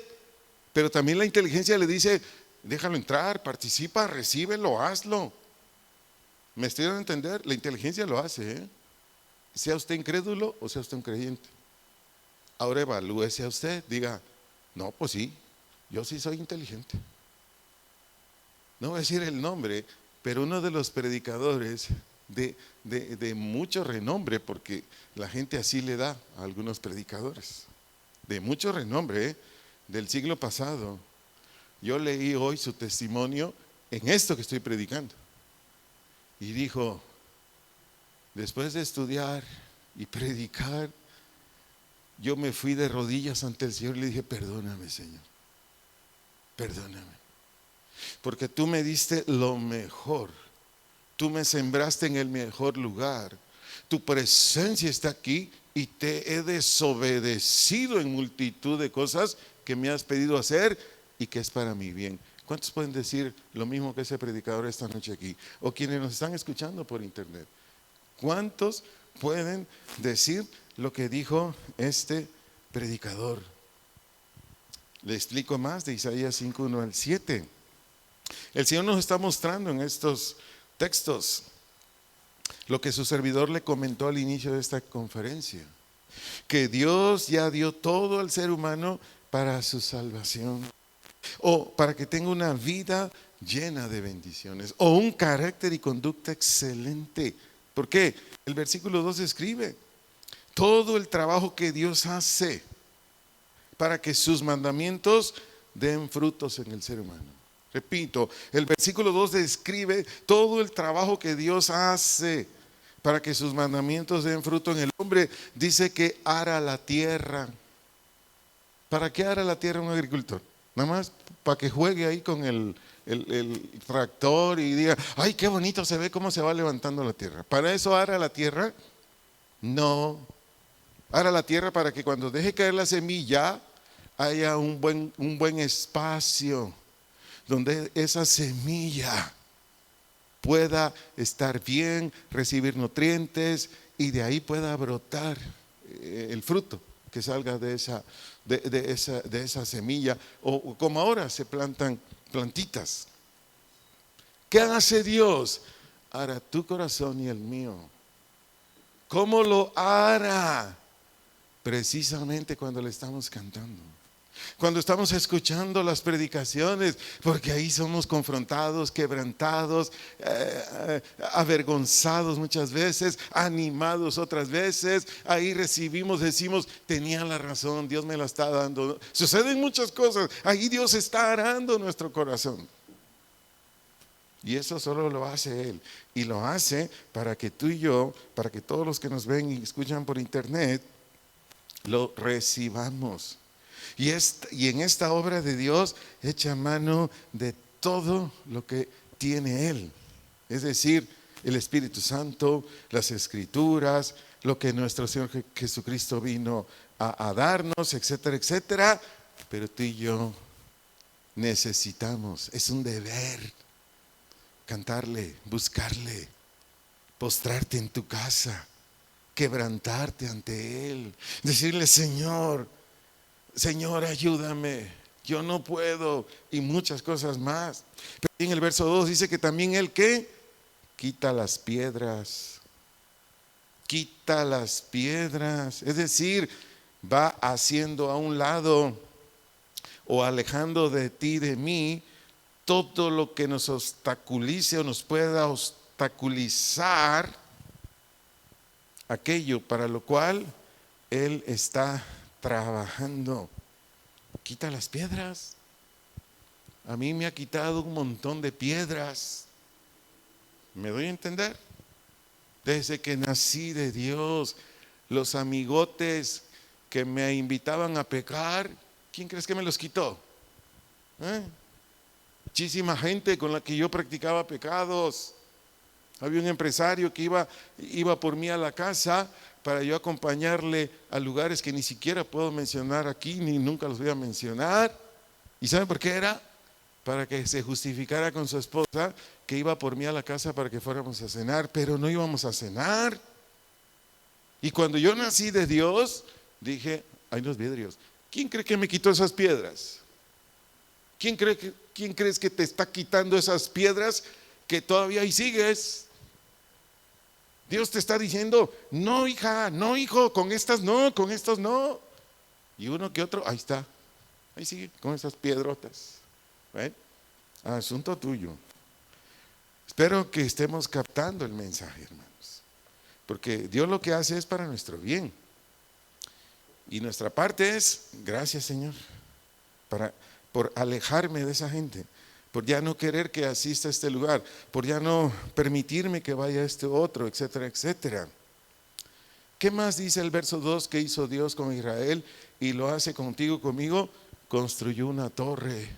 Pero también la inteligencia le dice, déjalo entrar, participa, recíbelo, hazlo. ¿Me estoy dando a entender? La inteligencia lo hace, ¿eh? Sea usted incrédulo o sea usted un creyente. Ahora evalúese a usted, diga, no, pues sí, yo sí soy inteligente. No voy a decir el nombre, pero uno de los predicadores de mucho renombre, porque la gente así le da a algunos predicadores, de mucho renombre, del siglo pasado. Yo leí hoy su testimonio en esto que estoy predicando. Y dijo, después de estudiar y predicar, yo me fui de rodillas ante el Señor y le dije, perdóname, Señor, perdóname, porque tú me diste lo mejor, tú me sembraste en el mejor lugar, tu presencia está aquí y te he desobedecido en multitud de cosas que me has pedido hacer y que es para mi bien. ¿Cuántos pueden decir lo mismo que ese predicador esta noche aquí? O quienes nos están escuchando por internet. ¿Cuántos pueden decir lo que dijo este predicador? Le explico más de Isaías 5, 1 al 7. El Señor nos está mostrando en estos textos lo que su servidor le comentó al inicio de esta conferencia, que Dios ya dio todo al ser humano para su salvación, o para que tenga una vida llena de bendiciones, o un carácter y conducta excelente. ¿Por qué? El versículo 2 escribe todo el trabajo que Dios hace para que sus mandamientos den frutos en el ser humano. Repito, el versículo 2 describe todo el trabajo que Dios hace para que sus mandamientos den fruto en el hombre. Dice que ara la tierra. ¿Para qué ara la tierra un agricultor? Nada más para que juegue ahí con el tractor y diga, ay, qué bonito se ve cómo se va levantando la tierra. ¿Para eso ara la tierra? No. Ara la tierra para que cuando deje caer la semilla haya un buen espacio donde esa semilla pueda estar bien, recibir nutrientes y de ahí pueda brotar el fruto que salga de esa semilla, o como ahora se plantan plantitas. ¿Qué hace Dios? Ara tu corazón y el mío. ¿Cómo lo hará? Precisamente cuando le estamos cantando, cuando estamos escuchando las predicaciones, porque ahí somos confrontados, quebrantados, avergonzados muchas veces, animados otras veces. Ahí decimos, tenía la razón, Dios me la está dando. Suceden muchas cosas, ahí Dios está arando nuestro corazón. Y eso solo lo hace Él. Y lo hace para que tú y yo, para que todos los que nos ven y escuchan por internet, lo recibamos. Y en esta obra de Dios echa mano de todo lo que tiene Él. Es decir, el Espíritu Santo, las Escrituras, lo que nuestro Señor Jesucristo vino a darnos, etcétera, etcétera. Pero tú y yo necesitamos, es un deber, cantarle, buscarle, postrarte en tu casa, quebrantarte ante Él, decirle, Señor, ayúdame, yo no puedo, y muchas cosas más. Pero en el verso 2 dice que también Él, ¿qué? Quita las piedras, es decir, va haciendo a un lado o alejando de ti, de mí, todo lo que nos obstaculice o nos pueda obstaculizar aquello para lo cual Él está trabajando. Quita las piedras. A mí me ha quitado un montón de piedras. ¿Me doy a entender? Desde que nací de Dios, los amigotes que me invitaban a pecar, ¿quién crees que me los quitó? Muchísima gente con la que yo practicaba pecados. Había un empresario que iba por mí a la casa para yo acompañarle a lugares que ni siquiera puedo mencionar aquí, ni nunca los voy a mencionar. ¿Y saben por qué era? Para que se justificara con su esposa que iba por mí a la casa para que fuéramos a cenar, pero no íbamos a cenar. Y cuando yo nací de Dios, dije, hay unos vidrios. ¿Quién cree que me quitó esas piedras? ¿Quién crees que te está quitando esas piedras que todavía ahí sigues? Dios te está diciendo, no hija, no hijo, con estas no, con estos no. Y uno que otro, ahí está, ahí sigue con esas piedrotas. Asunto tuyo. Espero que estemos captando el mensaje, hermanos, porque Dios lo que hace es para nuestro bien. Y nuestra parte es, gracias Señor, por alejarme de esa gente, por ya no querer que asista a este lugar, por ya no permitirme que vaya a este otro, etcétera, etcétera. ¿Qué más dice el verso 2 que hizo Dios con Israel y lo hace contigo, conmigo? Construyó una torre.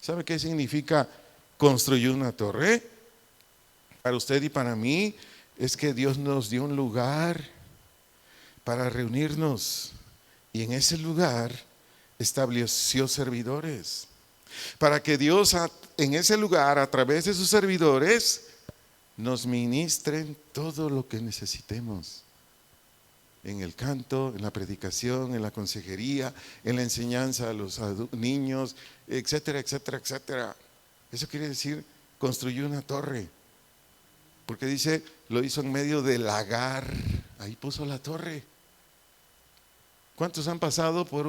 ¿Sabe qué significa construyó una torre? Para usted y para mí es que Dios nos dio un lugar para reunirnos y en ese lugar estableció servidores. para que Dios en ese lugar, a través de sus servidores, nos ministren todo lo que necesitemos. En el canto, en la predicación, en la consejería, en la enseñanza a los niños, etcétera, etcétera, etcétera. Eso quiere decir, construyó una torre. Porque dice, lo hizo en medio del lagar. Ahí puso la torre. ¿Cuántos han pasado por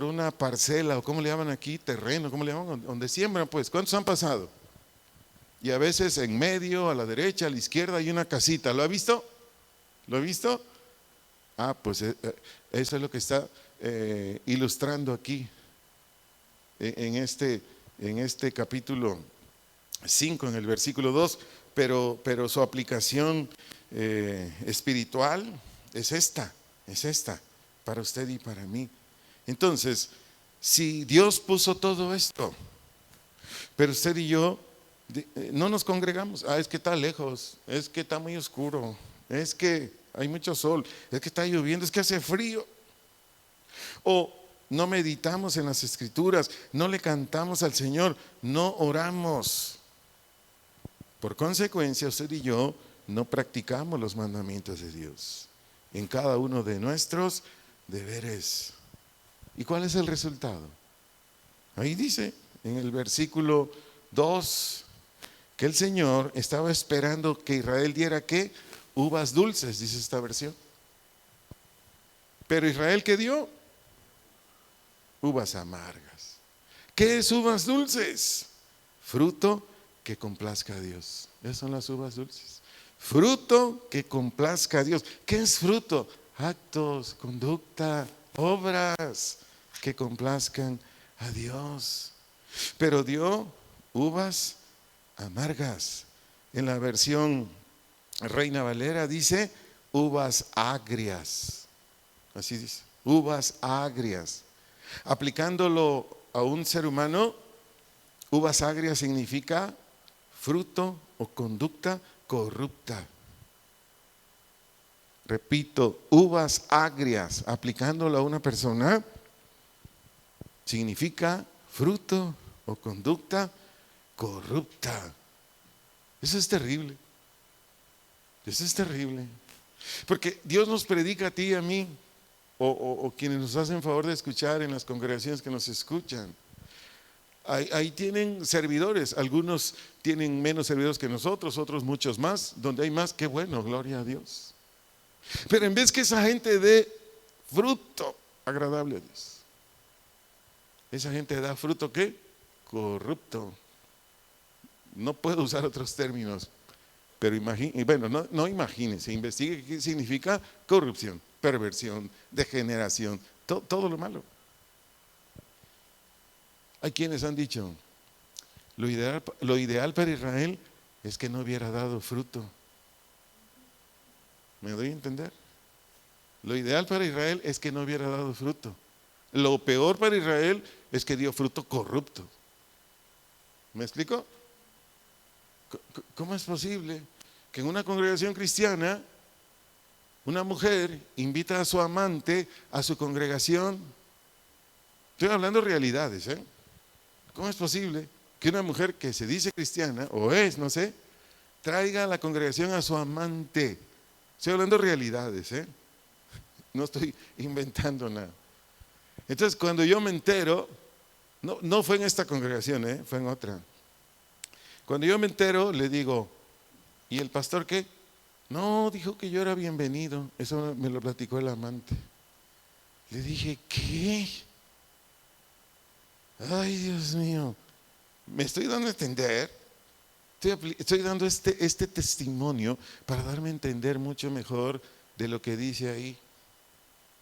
una parcela, o cómo le llaman aquí, terreno, cómo le llaman, donde siembran pues? ¿Cuántos han pasado? Y a veces en medio, a la derecha, a la izquierda hay una casita. ¿Lo ha visto? ¿Lo ha visto? Pues eso es lo que está ilustrando aquí en este capítulo 5, en el versículo 2, pero su aplicación espiritual es esta, para usted y para mí. Entonces, si Dios puso todo esto, pero usted y yo no nos congregamos, es que está lejos, es que está muy oscuro, es que hay mucho sol, es que está lloviendo, es que hace frío, o no meditamos en las escrituras, no le cantamos al Señor, no oramos. Por consecuencia, usted y yo no practicamos los mandamientos de Dios en cada uno de nuestros deberes. ¿Y cuál es el resultado? Ahí dice en el versículo 2 que el Señor estaba esperando que Israel diera ¿qué? Uvas dulces, dice esta versión. Pero Israel, ¿qué dio? Uvas amargas. ¿Qué es uvas dulces? Fruto que complazca a Dios. Esas son las uvas dulces. Fruto que complazca a Dios. ¿Qué es fruto? Actos, conducta, obras que complazcan a Dios. Pero dio uvas amargas. En la versión Reina Valera dice uvas agrias. Así dice, uvas agrias. Aplicándolo a un ser humano, uvas agrias significa fruto o conducta corrupta. Repito, uvas agrias, aplicándolo a una persona, significa fruto o conducta corrupta. Eso es terrible. Eso es terrible. Porque Dios nos predica a ti y a mí, o quienes nos hacen favor de escuchar en las congregaciones que nos escuchan. Ahí tienen servidores, algunos tienen menos servidores que nosotros, otros muchos más. Donde hay más, qué bueno, gloria a Dios. Pero en vez que esa gente dé fruto agradable a Dios, esa gente da fruto ¿qué? Corrupto. No puedo usar otros términos, pero no imagínense, investigue qué significa corrupción, perversión, degeneración, todo lo malo. Hay quienes han dicho, lo ideal para Israel es que no hubiera dado fruto. ¿Me doy a entender? Lo ideal para Israel es que no hubiera dado fruto. Lo peor para Israel es que dio fruto corrupto. ¿Me explico? ¿Cómo es posible que en una congregación cristiana una mujer invita a su amante a su congregación? Estoy hablando de realidades, ¿eh? ¿Cómo es posible que una mujer que se dice cristiana, o es, no sé, traiga a la congregación a su amante? Estoy hablando de realidades, ¿eh? No estoy inventando nada. Entonces, cuando yo me entero, no fue en esta congregación, fue en otra. Cuando yo me entero, le digo, ¿y el pastor qué? No, dijo que yo era bienvenido. Eso me lo platicó el amante. Le dije, ¿qué? Ay, Dios mío, me estoy dando a entender. Estoy dando este testimonio para darme a entender mucho mejor de lo que dice ahí.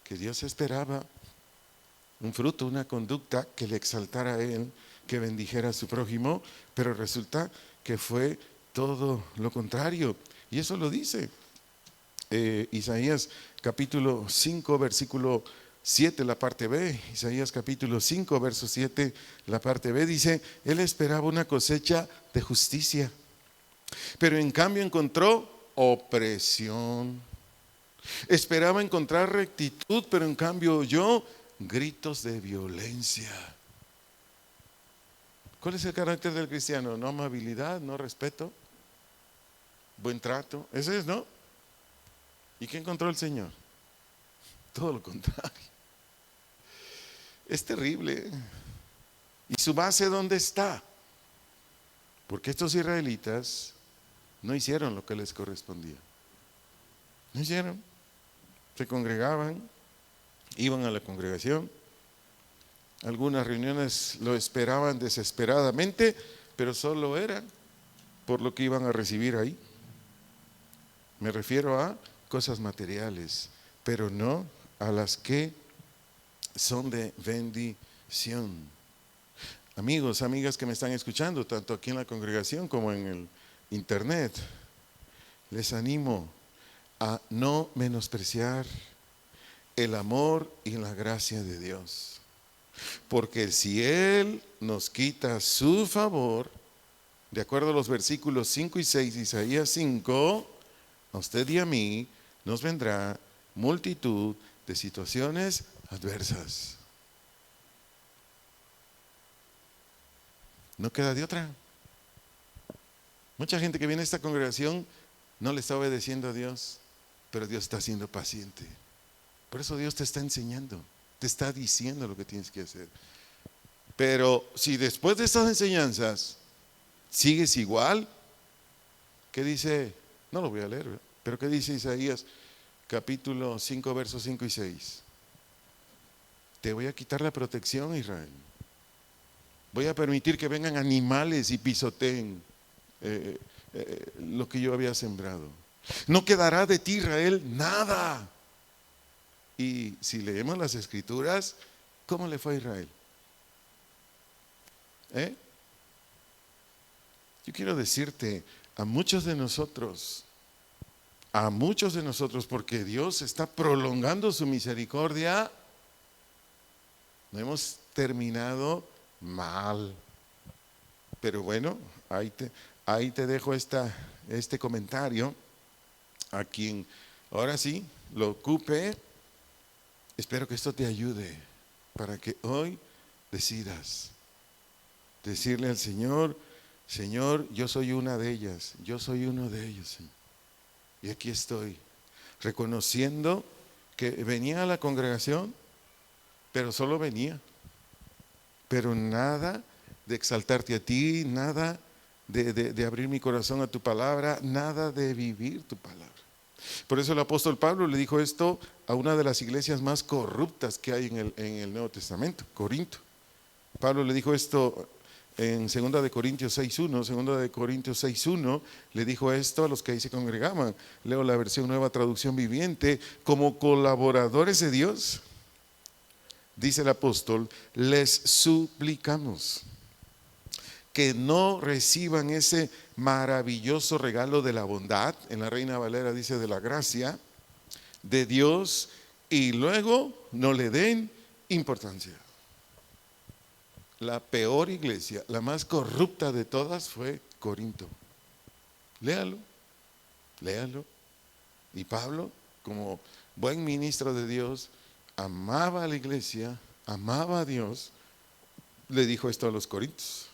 Que Dios esperaba un fruto, una conducta que le exaltara a Él, que bendijera a su prójimo, pero resulta que fue todo lo contrario. Y eso lo dice Isaías capítulo 5, versículo 7, la parte B. Isaías capítulo 5, verso 7, la parte B dice, Él esperaba una cosecha de justicia, pero en cambio encontró opresión. Esperaba encontrar rectitud, pero en cambio oyó gritos de violencia. ¿Cuál es el carácter del cristiano? No amabilidad, no respeto, buen trato. Ese es, ¿no? ¿Y qué encontró el Señor? Todo lo contrario. Es terrible. ¿Y su base dónde está? Porque estos israelitas no hicieron lo que les correspondía. No hicieron. Se congregaban, iban a la congregación. Algunas reuniones lo esperaban desesperadamente, pero solo era por lo que iban a recibir ahí. Me refiero a cosas materiales, pero no a las que son de bendición. Amigos, amigas que me están escuchando, tanto aquí en la congregación como en el internet, les animo a no menospreciar el amor y la gracia de Dios. Porque si Él nos quita su favor, de acuerdo a los versículos 5 y 6 de Isaías 5, a usted y a mí nos vendrá multitud de situaciones adversas. No queda de otra. Mucha gente que viene a esta congregación no le está obedeciendo a Dios, pero Dios está siendo paciente. Por eso Dios te está enseñando, te está diciendo lo que tienes que hacer. Pero si después de estas enseñanzas sigues igual, ¿qué dice? No lo voy a leer, pero ¿qué dice Isaías capítulo 5, versos 5 y 6? Te voy a quitar la protección, Israel. Voy a permitir que vengan animales y pisoteen lo que yo había sembrado. No quedará de ti, Israel, nada. Y si leemos las escrituras, ¿cómo le fue a Israel? Yo quiero decirte a muchos de nosotros, porque Dios está prolongando su misericordia, no hemos terminado mal. Pero bueno, ahí te dejo este comentario. A quien ahora sí lo ocupe, espero que esto te ayude para que hoy decidas decirle al Señor: Señor, yo soy una de ellas, yo soy uno de ellos, Señor. Y aquí estoy, reconociendo que venía a la congregación, pero solo venía. Pero nada de exaltarte a ti, nada de abrir mi corazón a tu palabra, nada de vivir tu palabra. Por eso el apóstol Pablo le dijo esto a una de las iglesias más corruptas que hay en el Nuevo Testamento, Corinto. Pablo le dijo esto en 2 de Corintios 6.1, le dijo esto a los que ahí se congregaban. Leo la versión Nueva Traducción Viviente: como colaboradores de Dios, dice el apóstol, les suplicamos que no reciban ese maravilloso regalo de la bondad, en la Reina Valera dice de la gracia de Dios, y luego no le den importancia. La peor iglesia, la más corrupta de todas, fue Corinto. Léalo. Y Pablo, como buen ministro de Dios, amaba a la iglesia, amaba a Dios, le dijo esto a los corintios.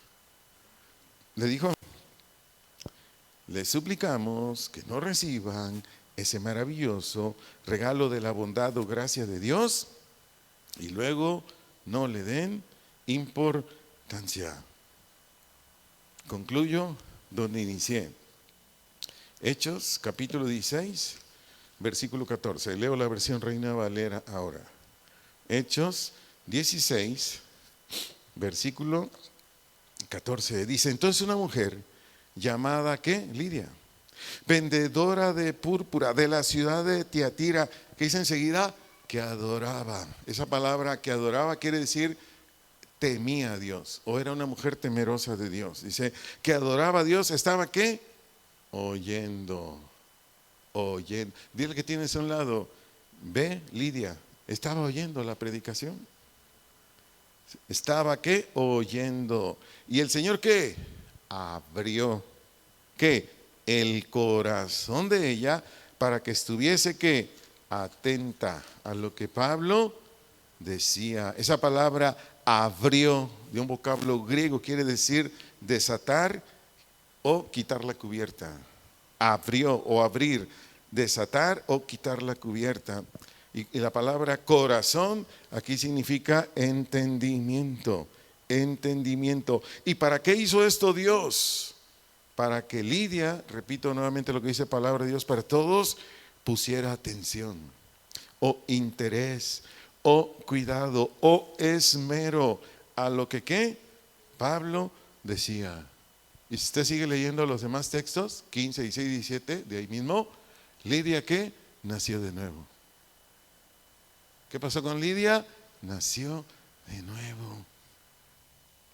Le dijo: les suplicamos que no reciban ese maravilloso regalo de la bondad o gracia de Dios y luego no le den importancia. Concluyo donde inicié. Hechos capítulo 16, versículo 14. Leo la versión Reina Valera ahora. Hechos 16, versículo 14. Dice: entonces una mujer llamada, ¿qué? Lidia, vendedora de púrpura de la ciudad de Tiatira, que dice enseguida que adoraba. Esa palabra que adoraba quiere decir temía a Dios, o era una mujer temerosa de Dios. Dice que adoraba a Dios, estaba ¿qué? Oyendo. Dile que tienes a un lado: ve, Lidia, estaba oyendo la predicación. Estaba ¿qué? Oyendo. Y el Señor ¿qué? Abrió ¿qué? El corazón de ella para que estuviese ¿qué? Atenta a lo que Pablo decía. Esa palabra abrió, de un vocablo griego, quiere decir desatar o quitar la cubierta. Abrió o abrir, desatar o quitar la cubierta. Y la palabra corazón aquí significa entendimiento, entendimiento. ¿Y para qué hizo esto Dios? Para que Lidia, repito nuevamente lo que dice palabra de Dios, para todos pusiera atención, o interés, o cuidado, o esmero a lo que ¿qué? Pablo decía. Y si usted sigue leyendo los demás textos, 15, 16, 17, de ahí mismo, Lidia ¿qué? Nació de nuevo. ¿Qué pasó con Lidia? Nació de nuevo.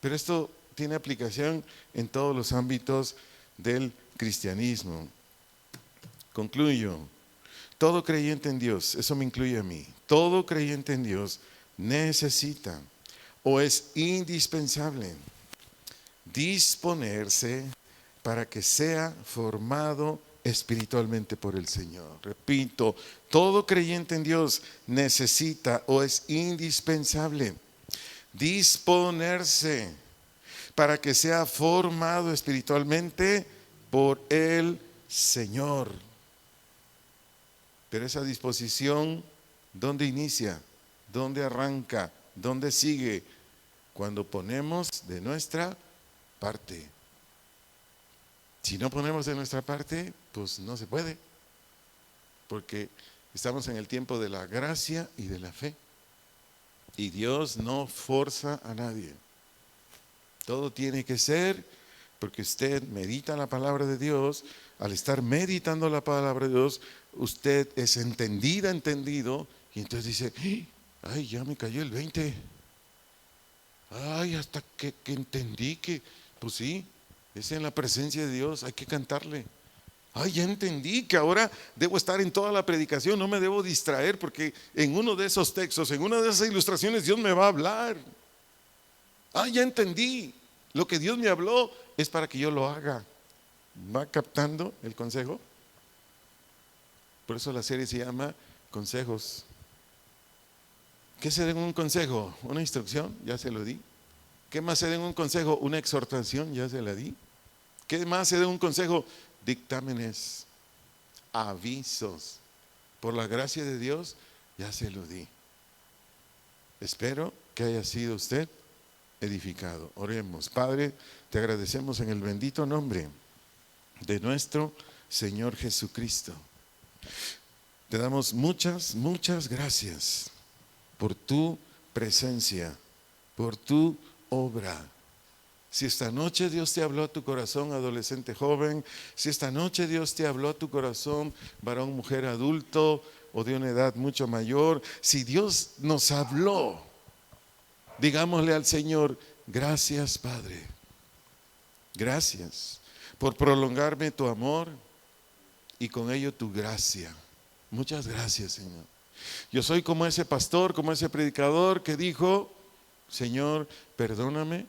Pero esto tiene aplicación en todos los ámbitos del cristianismo. Concluyo. Todo creyente en Dios, eso me incluye a mí, todo creyente en Dios necesita o es indispensable disponerse para que sea formado espiritualmente por el Señor. Repito, todo creyente en Dios necesita o es indispensable disponerse para que sea formado espiritualmente por el Señor. Pero esa disposición, ¿dónde inicia? ¿Dónde arranca? ¿Dónde sigue? Cuando ponemos de nuestra parte. Si no ponemos de nuestra parte, pues no se puede. Porque estamos en el tiempo de la gracia y de la fe. Y Dios no forza a nadie. Todo tiene que ser porque usted medita la palabra de Dios. Al estar meditando la palabra de Dios, usted es entendido, y entonces dice, ay, ya me cayó el 20. Ay, hasta que entendí que, pues sí, es en la presencia de Dios, hay que cantarle. Ay, ya entendí que ahora debo estar en toda la predicación, no me debo distraer, porque en uno de esos textos, en una de esas ilustraciones, Dios me va a hablar. Ay, ya entendí, lo que Dios me habló es para que yo lo haga. ¿Va captando el consejo? Por eso la serie se llama Consejos. ¿Qué se da en un consejo? Una instrucción, ya se lo di. ¿Qué más se da en un consejo? Una exhortación, ya se la di. ¿Qué más se da en un consejo? Dictámenes, avisos. Por la gracia de Dios, ya se lo di. Espero que haya sido usted edificado. Oremos. Padre, te agradecemos en el bendito nombre de nuestro Señor Jesucristo. Te damos muchas gracias por tu presencia, por tu obra. Si esta noche Dios te habló a tu corazón, adolescente joven, si esta noche Dios te habló a tu corazón, varón, mujer, adulto o de una edad mucho mayor, si Dios nos habló, digámosle al Señor, gracias Padre, gracias por prolongarme tu amor y con ello tu gracia. Muchas gracias, Señor. Yo soy como ese pastor, como ese predicador que dijo, Señor, perdóname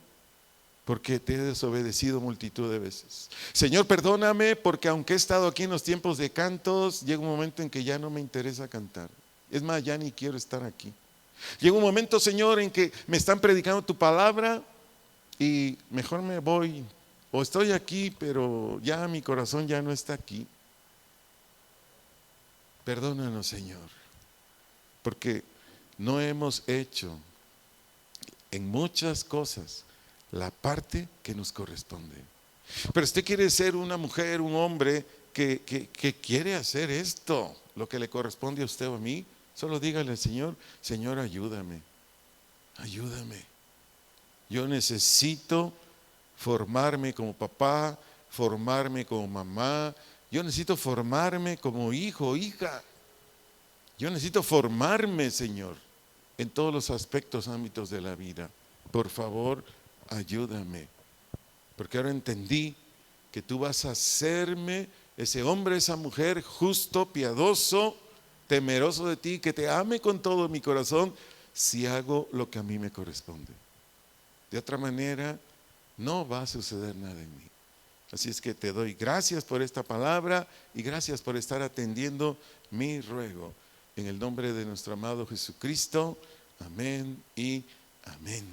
porque te he desobedecido multitud de veces. Señor, perdóname porque aunque he estado aquí en los tiempos de cantos, llega un momento en que ya no me interesa cantar. Es más, ya ni quiero estar aquí. Llega un momento, Señor, en que me están predicando tu palabra y mejor me voy. O estoy aquí, pero ya mi corazón ya no está aquí. Perdónanos, Señor, porque no hemos hecho en muchas cosas la parte que nos corresponde. Pero usted quiere ser una mujer, un hombre que quiere hacer esto, lo que le corresponde a usted o a mí, solo dígale al Señor, Señor, ayúdame, ayúdame. Yo necesito formarme como papá, formarme como mamá. Yo necesito formarme como hijo, hija. Yo necesito formarme, Señor, en todos los aspectos, ámbitos de la vida. Por favor, ayúdame. Porque ahora entendí que tú vas a hacerme ese hombre, esa mujer justo, piadoso, temeroso de ti, que te ame con todo mi corazón, si hago lo que a mí me corresponde. De otra manera, no va a suceder nada en mí. Así es que te doy gracias por esta palabra y gracias por estar atendiendo mi ruego. En el nombre de nuestro amado Jesucristo. Amén y amén.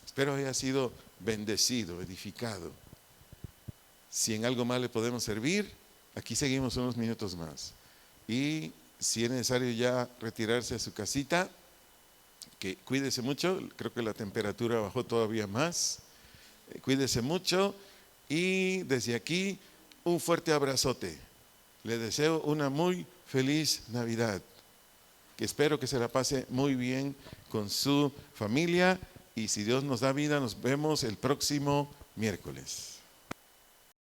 Espero haya sido bendecido, edificado. Si en algo más le podemos servir, aquí seguimos unos minutos más. Y si es necesario ya retirarse a su casita, que cuídese mucho, creo que la temperatura bajó todavía más. Cuídese mucho y desde aquí un fuerte abrazote. Le deseo una muy feliz Navidad, que espero que se la pase muy bien con su familia y si Dios nos da vida nos vemos el próximo miércoles.